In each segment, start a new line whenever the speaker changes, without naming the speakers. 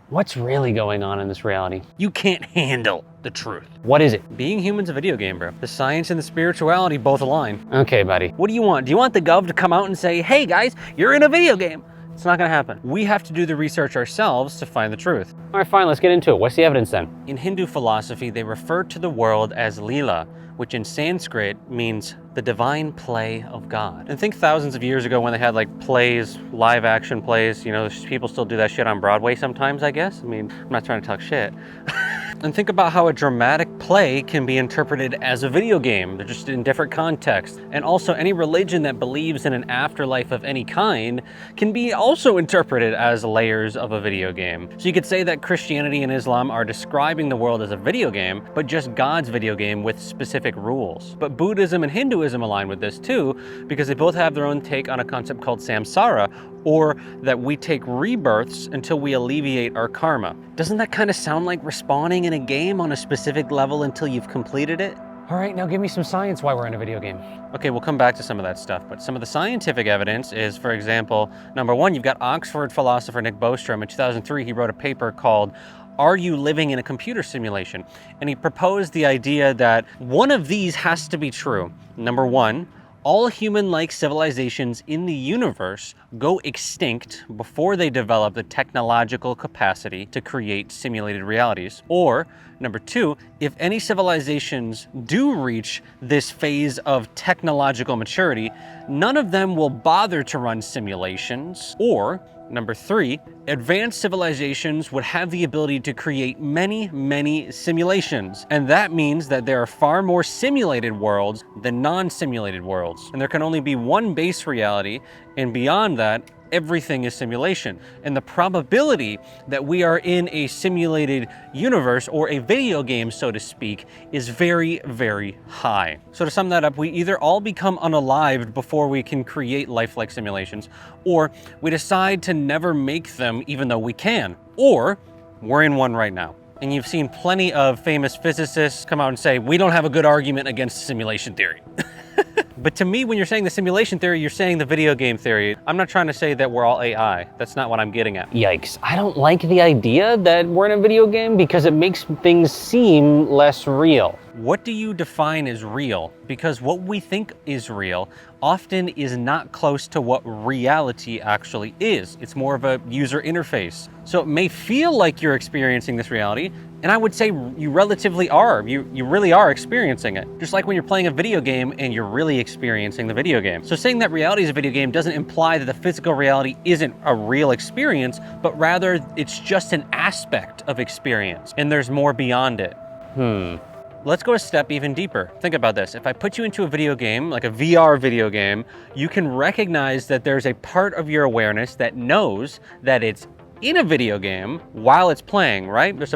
What's really going on in this reality?
You can't handle the truth.
What is it?
Being human's a video game, bro. The science and the spirituality both align.
Okay, buddy.
What do you want? Do you want the gov to come out and say, hey guys, you're in a video game? It's not gonna happen. We have to do the research ourselves to find the truth.
All right, fine, let's get into it. What's the evidence then?
In Hindu philosophy, they refer to the world as Leela, which in Sanskrit means the divine play of God. And think thousands of years ago when they had like plays, live action plays, you know, people still do that shit on Broadway sometimes, I guess. I mean, I'm not trying to talk shit. And think about how a dramatic play can be interpreted as a video game. They're just in different contexts. And also any religion that believes in an afterlife of any kind can be also interpreted as layers of a video game. So you could say that Christianity and Islam are describing the world as a video game, but just God's video game with specific rules. But Buddhism and Hinduism align with this too, because they both have their own take on a concept called samsara, or that we take rebirths until we alleviate our karma. Doesn't that kind of sound like respawning in a game on a specific level until you've completed it?
All right, now give me some science why we're in a video game.
Okay, we'll come back to some of that stuff, but some of the scientific evidence is, for example, number one, you've got Oxford philosopher Nick Bostrom. In 2003, he wrote a paper called Are You Living in a Computer Simulation? And he proposed the idea that one of these has to be true. Number one, all human-like civilizations in the universe go extinct before they develop the technological capacity to create simulated realities. Or, number two, if any civilizations do reach this phase of technological maturity, none of them will bother to run simulations. Or, number three, advanced civilizations would have the ability to create many, many simulations. And that means that there are far more simulated worlds than non-simulated worlds. And there can only be one base reality, and beyond that, everything is simulation. And the probability that we are in a simulated universe, or a video game, so to speak, is very, very high. So to sum that up, we either all become unalived before we can create lifelike simulations, or we decide to never make them even though we can, or we're in one right now. And you've seen plenty of famous physicists come out and say, we don't have a good argument against simulation theory. But to me, when you're saying the simulation theory, you're saying the video game theory. I'm not trying to say that we're all AI. That's not what I'm getting at.
Yikes, I don't like the idea that we're in a video game because it makes things seem less real.
What do you define as real? Because what we think is real often is not close to what reality actually is. It's more of a user interface. So it may feel like you're experiencing this reality, and I would say you relatively are. You really are experiencing it. Just like when you're playing a video game and you're really experiencing the video game. So saying that reality is a video game doesn't imply that the physical reality isn't a real experience, but rather it's just an aspect of experience, and there's more beyond it. Let's go a step even deeper. Think about this. If I put you into a video game, like a VR video game, you can recognize that there's a part of your awareness that knows that it's in a video game while it's playing, right? There's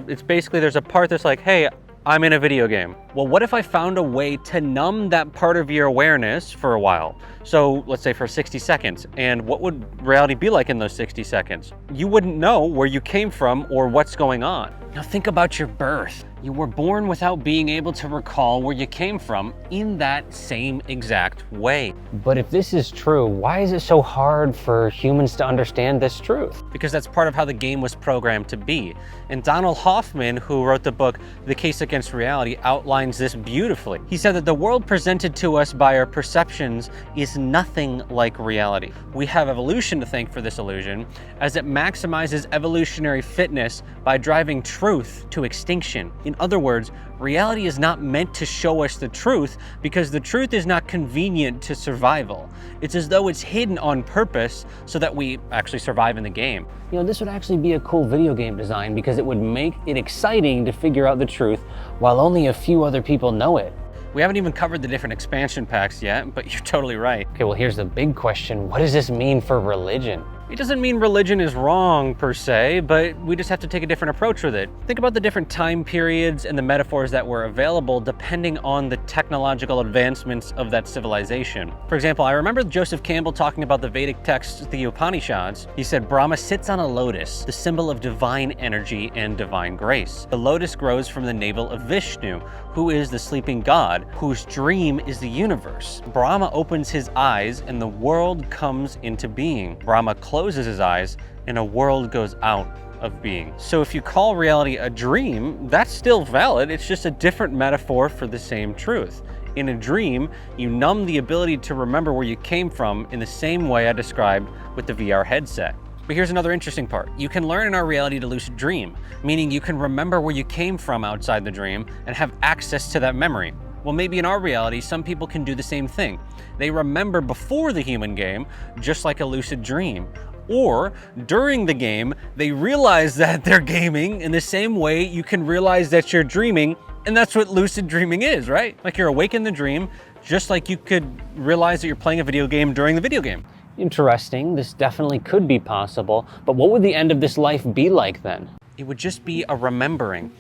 a part that's like, hey, I'm in a video game. Well, what if I found a way to numb that part of your awareness for a while? So let's say for 60 seconds. And what would reality be like in those 60 seconds? You wouldn't know where you came from or what's going on. Now think about your birth. You were born without being able to recall where you came from in that same exact way.
But if this is true, why is it so hard for humans to understand this truth?
Because that's part of how the game was programmed to be. And Donald Hoffman, who wrote the book The Case Against Reality, outlines this beautifully. He said that the world presented to us by our perceptions is nothing like reality. We have evolution to thank for this illusion, as it maximizes evolutionary fitness by driving truth to extinction. In other words, reality is not meant to show us the truth because the truth is not convenient to survival. It's as though it's hidden on purpose so that we actually survive in the game.
You know, this would actually be a cool video game design because it would make it exciting to figure out the truth while only a few other people know it.
We haven't even covered the different expansion packs yet, but you're totally right.
Okay, well, here's the big question. What does this mean for religion?
It doesn't mean religion is wrong per se, but we just have to take a different approach with it. Think about the different time periods and the metaphors that were available depending on the technological advancements of that civilization. For example, I remember Joseph Campbell talking about the Vedic texts, the Upanishads. He said, Brahma sits on a lotus, the symbol of divine energy and divine grace. The lotus grows from the navel of Vishnu, who is the sleeping god, whose dream is the universe. Brahma opens his eyes and the world comes into being. Brahma closes his eyes and a world goes out of being. So if you call reality a dream, that's still valid. It's just a different metaphor for the same truth. In a dream, you numb the ability to remember where you came from in the same way I described with the VR headset. But here's another interesting part. You can learn in our reality to lucid dream, meaning you can remember where you came from outside the dream and have access to that memory. Well, maybe in our reality, some people can do the same thing. They remember before the human game, just like a lucid dream. Or during the game, they realize that they're gaming in the same way you can realize that you're dreaming. And that's what lucid dreaming is, right? Like you're awake in the dream, just like you could realize that you're playing a video game during the video game.
Interesting. This definitely could be possible, but what would the end of this life be like then?
It would just be a remembering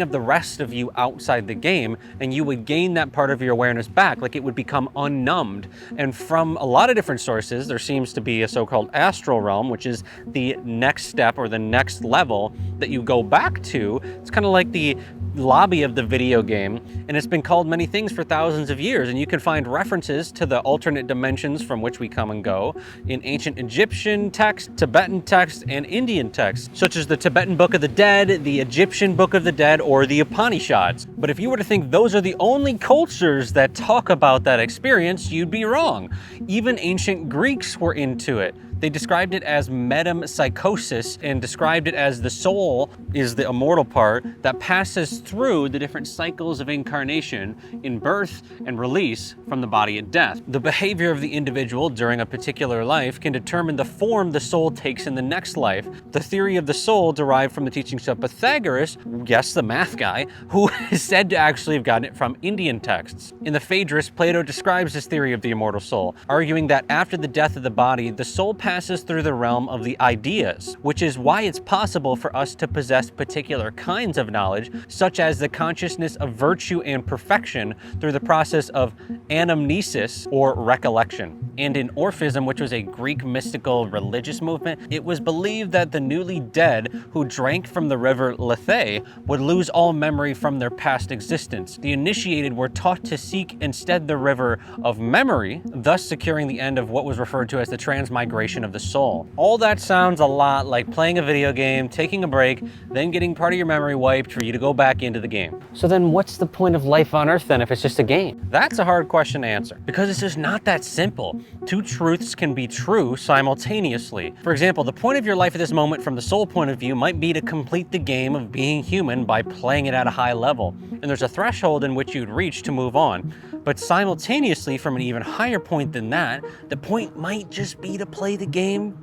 of the rest of you outside the game, and you would gain that part of your awareness back, like it would become unnumbed. And from a lot of different sources, there seems to be a so-called astral realm, which is the next step or the next level that you go back to. It's kind of like the lobby of the video game, and it's been called many things for thousands of years, and you can find references to the alternate dimensions from which we come and go in ancient Egyptian text, Tibetan text, and Indian text, such as the Tibetan Book of the Dead, the Egyptian Book of the Dead, or the Upanishads. But if you were to think those are the only cultures that talk about that experience, you'd be wrong. Even ancient Greeks were into it. They described it as metempsychosis and described it as the soul is the immortal part that passes through the different cycles of incarnation in birth and release from the body at death. The behavior of the individual during a particular life can determine the form the soul takes in the next life. The theory of the soul derived from the teachings of Pythagoras, yes, the math guy, who is said to actually have gotten it from Indian texts. In the Phaedrus, Plato describes this theory of the immortal soul, arguing that after the death of the body, the soul passes through the realm of the ideas, which is why it's possible for us to possess particular kinds of knowledge, such as the consciousness of virtue and perfection through the process of anamnesis or recollection. And in Orphism, which was a Greek mystical religious movement, it was believed that the newly dead who drank from the river Lethe would lose all memory from their past existence. The initiated were taught to seek instead the river of memory, thus securing the end of what was referred to as the transmigration of the soul. All that sounds a lot like playing a video game, taking a break, then getting part of your memory wiped for you to go back into the game.
So then what's the point of life on Earth then if it's just a game?
That's a hard question to answer because it's just not that simple. Two truths can be true simultaneously. For example, the point of your life at this moment from the soul point of view might be to complete the game of being human by playing it at a high level. And there's a threshold in which you'd reach to move on. But simultaneously, from an even higher point than that, the point might just be to play the game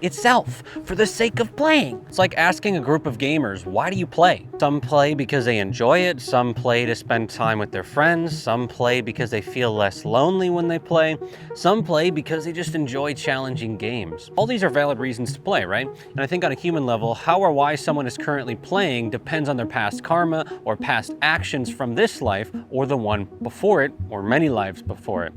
itself for the sake of playing. It's like asking a group of gamers, why do you play? Some play because they enjoy it, some play to spend time with their friends, some play because they feel less lonely when they play, some play because they just enjoy challenging games. All these are valid reasons to play, right? And I think on a human level, how or why someone is currently playing depends on their past karma or past actions from this life or the one before it or many lives before it.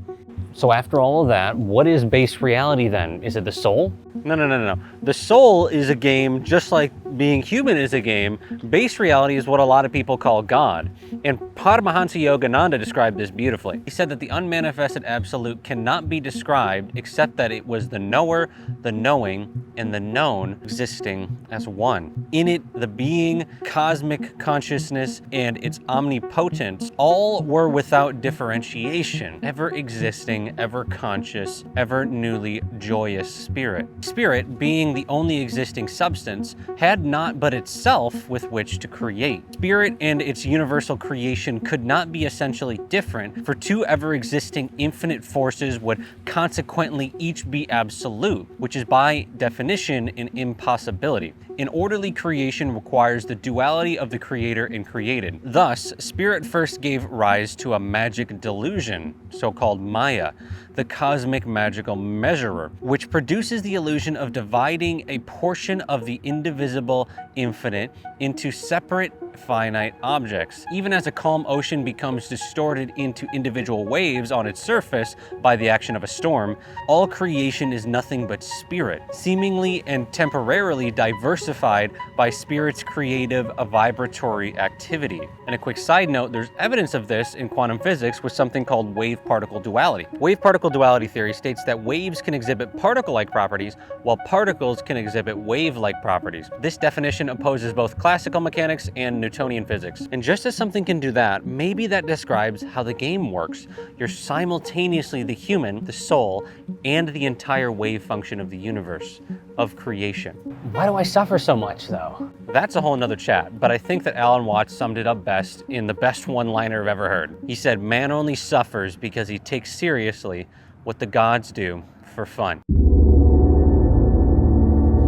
So after all of that, what is base reality then? Is it the soul?
No. The soul is a game just like being human is a game. Base reality is what a lot of people call God. And Paramahansa Yogananda described this beautifully. He said that the unmanifested absolute cannot be described except that it was the knower, the knowing, and the known existing as one. In it, the being, cosmic consciousness, and its omnipotence all were without differentiation, ever existing, ever conscious, ever newly joyous spirit. Spirit, being the only existing substance, had not but itself with which to create. Spirit and its universal creation could not be essentially different, for two ever-existing infinite forces would consequently each be absolute, which is by definition an impossibility. An orderly creation requires the duality of the creator and created. Thus, spirit first gave rise to a magic delusion, so-called Maya, the cosmic magical measurer, which produces the illusion of dividing a portion of the indivisible infinite into separate finite objects. Even as a calm ocean becomes distorted into individual waves on its surface by the action of a storm, all creation is nothing but spirit, seemingly and temporarily diversified by spirit's creative vibratory activity. And a quick side note, there's evidence of this in quantum physics with something called wave-particle duality. Wave-particle duality theory states that waves can exhibit particle-like properties, while particles can exhibit wave-like properties. This definition opposes both classical mechanics and Newtonian physics. And just as something can do that, maybe that describes how the game works. You're simultaneously the human, the soul, and the entire wave function of the universe, of creation.
Why do I suffer so much, though?
That's a whole nother chat, but I think that Alan Watts summed it up best in the best one-liner I've ever heard. He said, "Man only suffers because he takes seriously what the gods do for fun."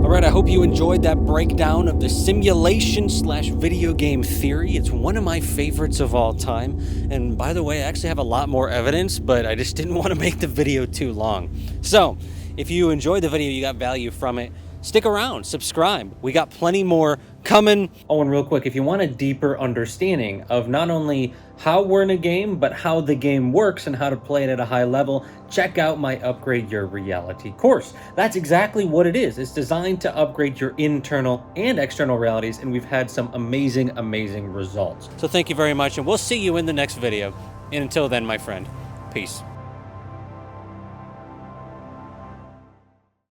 All right, I hope you enjoyed that breakdown of the simulation/video game theory. It's one of my favorites of all time. And by the way, I actually have a lot more evidence, but I just didn't want to make the video too long. So if you enjoyed the video, you got value from it, stick around, subscribe. We got plenty more coming. Oh, and real quick, if you want a deeper understanding of not only how we're in a game, but how the game works and how to play it at a high level, check out my Upgrade Your Reality course. That's exactly what it is. It's designed to upgrade your internal and external realities, and we've had some amazing, amazing results. So thank you very much, and we'll see you in the next video. And until then, my friend, peace.